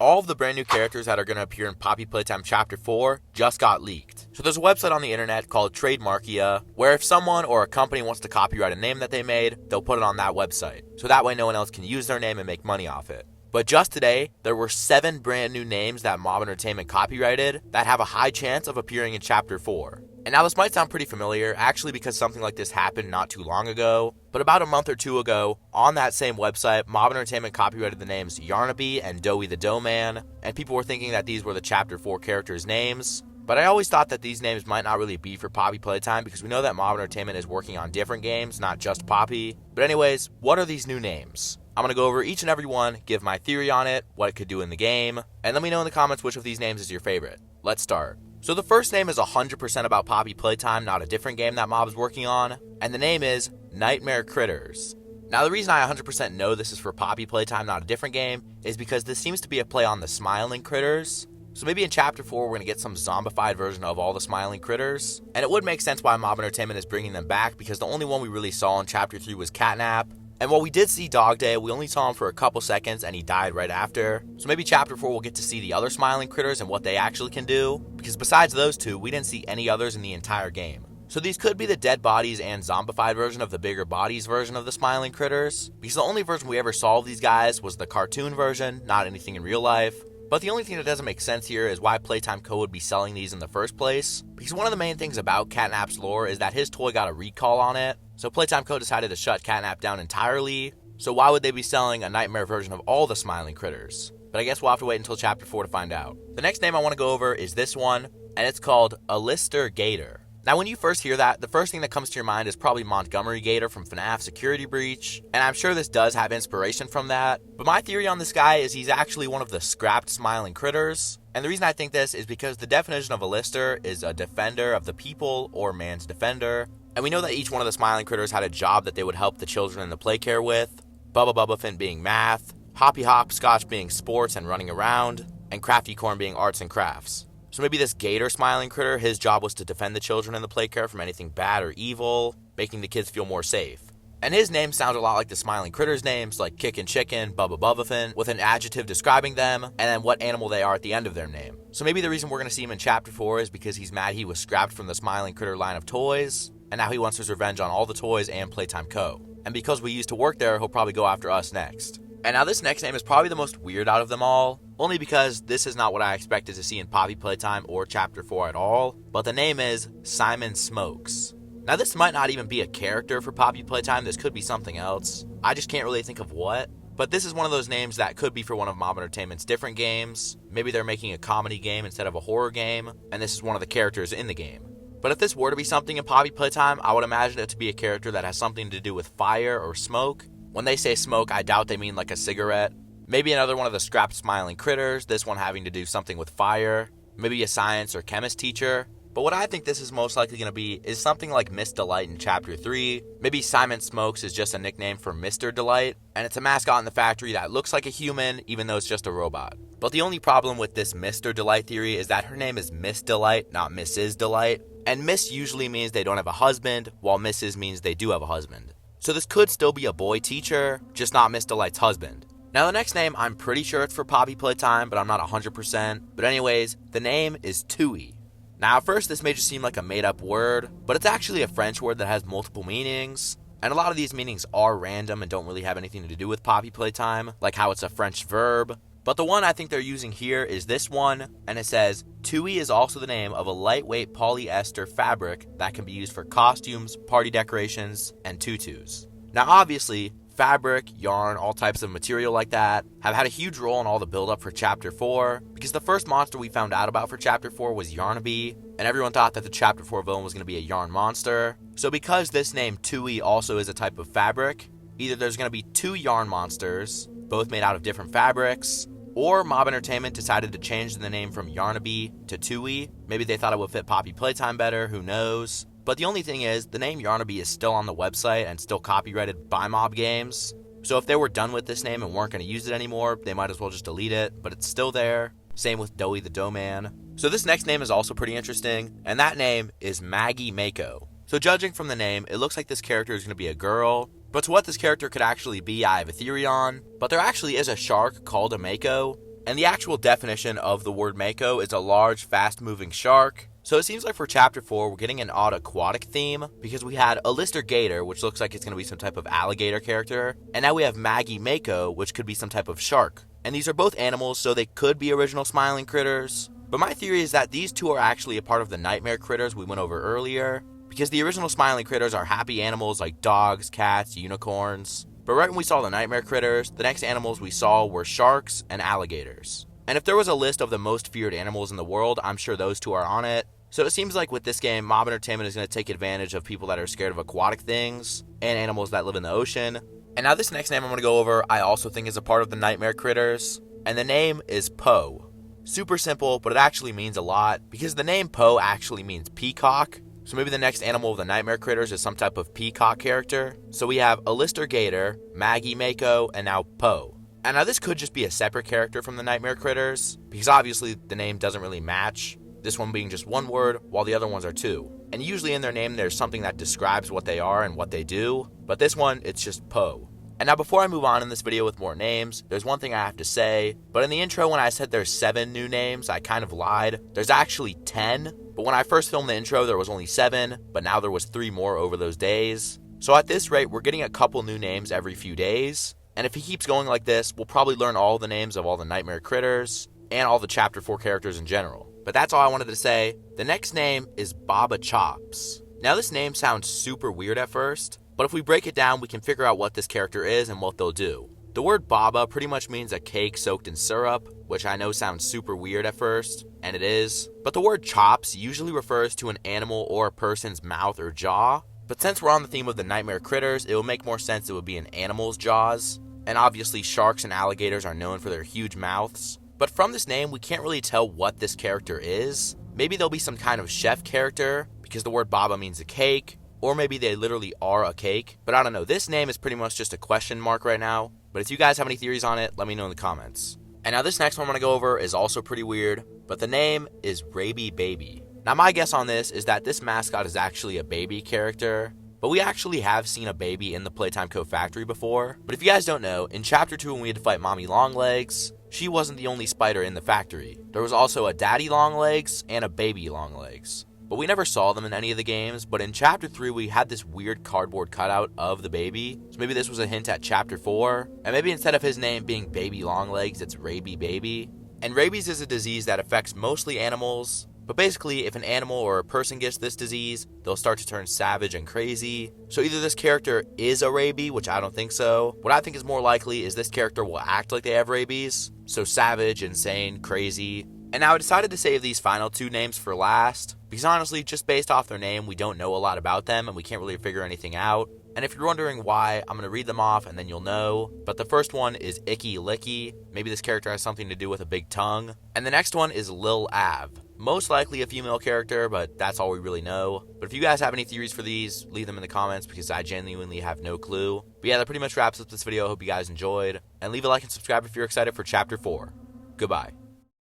all of the brand new characters that are going to appear in Poppy Playtime Chapter 4 just got leaked. So there's a website on the internet called Trademarkia, where if someone or a company wants to copyright a name that they made, they'll put it on that website. So that way no one else can use their name and make money off it. But just today, there were 7 brand new names that Mob Entertainment copyrighted that have a high chance of appearing in Chapter 4. And now this might sound pretty familiar, actually because something like this happened not too long ago, but about a month or two ago, on that same website, Mob Entertainment copyrighted the names Yarnaby and Doughy the Dough Man, and people were thinking that these were the Chapter 4 characters' names. But I always thought that these names might not really be for Poppy Playtime because we know that Mob Entertainment is working on different games, not just Poppy. But anyways, what are these new names? I'm going to go over each and every one, give my theory on it, what it could do in the game, and let me know in the comments which of these names is your favorite. Let's start. So the first name is 100% about Poppy Playtime, not a different game that Mob is working on, and the name is Nightmare Critters. Now the reason I 100% know this is for Poppy Playtime, not a different game, is because this seems to be a play on the Smiling Critters. So maybe in Chapter 4 we're going to get some zombified version of all the Smiling Critters, and it would make sense why Mob Entertainment is bringing them back because the only one we really saw in Chapter 3 was Catnap. And while we did see Dog Day, we only saw him for a couple seconds and he died right after. So maybe Chapter 4 we'll get to see the other Smiling Critters and what they actually can do, because besides those two, we didn't see any others in the entire game. So these could be the dead bodies and zombified version of the bigger bodies version of the Smiling Critters, because the only version we ever saw of these guys was the cartoon version, not anything in real life. But the only thing that doesn't make sense here is why Playtime Co. would be selling these in the first place, because one of the main things about Catnap's lore is that his toy got a recall on it, so Playtime Co. decided to shut Catnap down entirely. So why would they be selling a nightmare version of all the Smiling Critters? But I guess we'll have to wait until Chapter 4 to find out. The next name I want to go over is this one, and it's called Alister Gator. Now when you first hear that, the first thing that comes to your mind is probably Montgomery Gator from FNAF Security Breach, and I'm sure this does have inspiration from that, but my theory on this guy is he's actually one of the scrapped Smiling Critters, and the reason I think this is because the definition of Alister is a defender of the people or man's defender, and we know that each one of the Smiling Critters had a job that they would help the children in the playcare with, Bubba Bubbaphant being math, Hoppy Hopscotch being sports and running around, and Crafty Corn being arts and crafts. So maybe this Gator Smiling Critter, his job was to defend the children in the playcare from anything bad or evil, making the kids feel more safe. And his name sounds a lot like the Smiling Critters' names, like Kickin' Chicken, Bubba Bubbaphant, with an adjective describing them, and then what animal they are at the end of their name. So maybe the reason we're going to see him in Chapter 4 is because he's mad he was scrapped from the Smiling Critter line of toys, and now he wants his revenge on all the toys and Playtime Co. And because we used to work there, he'll probably go after us next. And now this next name is probably the most weird out of them all, only because this is not what I expected to see in Poppy Playtime or Chapter 4 at all, but the name is Simon Smokes. Now this might not even be a character for Poppy Playtime, this could be something else. I just can't really think of what, but this is one of those names that could be for one of Mob Entertainment's different games. Maybe they're making a comedy game instead of a horror game, and this is one of the characters in the game. But if this were to be something in Poppy Playtime, I would imagine it to be a character that has something to do with fire or smoke. When they say smoke, I doubt they mean like a cigarette. Maybe another one of the scrapped Smiling Critters, this one having to do something with fire. Maybe a science or chemist teacher. But what I think this is most likely going to be is something like Miss Delight in Chapter 3. Maybe Simon Smokes is just a nickname for Mr. Delight, and it's a mascot in the factory that looks like a human even though it's just a robot. But the only problem with this Mr. Delight theory is that her name is Miss Delight, not Mrs. Delight. And Miss usually means they don't have a husband, while Mrs. means they do have a husband. So this could still be a boy teacher, just not Miss Delight's husband. Now the next name, I'm pretty sure it's for Poppy Playtime, but I'm not 100%. But anyways, the name is Tui. Now at first this may just seem like a made up word, but it's actually a French word that has multiple meanings. And a lot of these meanings are random and don't really have anything to do with Poppy Playtime, like how it's a French verb. But the one I think they're using here is this one, and it says, Tui is also the name of a lightweight polyester fabric that can be used for costumes, party decorations, and tutus. Now obviously, fabric, yarn, all types of material like that have had a huge role in all the build-up for Chapter 4, because the first monster we found out about for Chapter 4 was Yarnaby, and everyone thought that the Chapter 4 villain was going to be a yarn monster. So because this name Tui also is a type of fabric, either there's going to be 2 yarn monsters, both made out of different fabrics, or Mob Entertainment decided to change the name from Yarnaby to Tui. Maybe they thought it would fit Poppy Playtime better, who knows. But the only thing is, the name Yarnaby is still on the website and still copyrighted by Mob Games. So if they were done with this name and weren't going to use it anymore, they might as well just delete it, but it's still there. Same with Doughy the Dough Man. So this next name is also pretty interesting, and that name is Maggie Mako. So judging from the name, it looks like this character is going to be a girl. But to what this character could actually be, I have a theory on. But there actually is a shark called a Mako. And the actual definition of the word Mako is a large, fast-moving shark. So it seems like for Chapter 4, we're getting an odd aquatic theme, because we had Alister Gator, which looks like it's going to be some type of alligator character, and now we have Maggie Mako, which could be some type of shark. And these are both animals, so they could be original Smiling Critters. But my theory is that these two are actually a part of the Nightmare Critters we went over earlier, because the original Smiling Critters are happy animals like dogs, cats, unicorns. But right when we saw the Nightmare Critters, the next animals we saw were sharks and alligators. And if there was a list of the most feared animals in the world, I'm sure those two are on it. So it seems like with this game, Mob Entertainment is going to take advantage of people that are scared of aquatic things and animals that live in the ocean. And now this next name I'm going to go over, I also think is a part of the Nightmare Critters. And the name is Poe. Super simple, but it actually means a lot, because the name Poe actually means peacock. So maybe the next animal of the Nightmare Critters is some type of peacock character. So we have Alister Gator, Maggie Mako, and now Poe. And now this could just be a separate character from the Nightmare Critters, because obviously the name doesn't really match. This one being just one word, while the other ones are two. And usually in their name there's something that describes what they are and what they do, but this one, it's just Poe. And now before I move on in this video with more names, there's one thing I have to say, but in the intro when I said there's 7 new names, I kind of lied. There's actually 10, but when I first filmed the intro there was only 7, but now there was 3 more over those days. So at this rate, we're getting a couple new names every few days, and if he keeps going like this, we'll probably learn all the names of all the Nightmare Critters, and all the Chapter 4 characters in general. But that's all I wanted to say. The next name is Baba Chops. Now this name sounds super weird at first, but if we break it down, we can figure out what this character is and what they'll do. The word Baba pretty much means a cake soaked in syrup, which I know sounds super weird at first, and it is. But the word chops usually refers to an animal or a person's mouth or jaw. But since we're on the theme of the Nightmare Critters, it will make more sense it would be an animal's jaws. And obviously sharks and alligators are known for their huge mouths. But from this name, we can't really tell what this character is. Maybe they'll be some kind of chef character, because the word Baba means a cake, or maybe they literally are a cake. But I don't know, this name is pretty much just a question mark right now. But if you guys have any theories on it, let me know in the comments. And now this next one I'm going to go over is also pretty weird, but the name is Raby Baby. Now my guess on this is that this mascot is actually a baby character, but we actually have seen a baby in the Playtime Co. factory before. But if you guys don't know, in Chapter 2 when we had to fight Mommy Longlegs, she wasn't the only spider in the factory. There was also a Daddy Longlegs and a Baby Longlegs. But we never saw them in any of the games, but in Chapter 3 we had this weird cardboard cutout of the baby. So maybe this was a hint at Chapter 4, and maybe instead of his name being Baby Longlegs, it's Raby Baby. And rabies is a disease that affects mostly animals, but basically if an animal or a person gets this disease, they'll start to turn savage and crazy. So either this character is a Raby, which I don't think so. What I think is more likely is this character will act like they have rabies, so savage, insane, crazy. And now I decided to save these final 2 names for last, because honestly, just based off their name, we don't know a lot about them and we can't really figure anything out. And if you're wondering why, I'm going to read them off and then you'll know. But the first one is Icky Licky. Maybe this character has something to do with a big tongue. And the next one is Lil Av. Most likely a female character, but that's all we really know. But if you guys have any theories for these, leave them in the comments because I genuinely have no clue. But yeah, that pretty much wraps up this video. I hope you guys enjoyed. And leave a like and subscribe if you're excited for Chapter 4. Goodbye.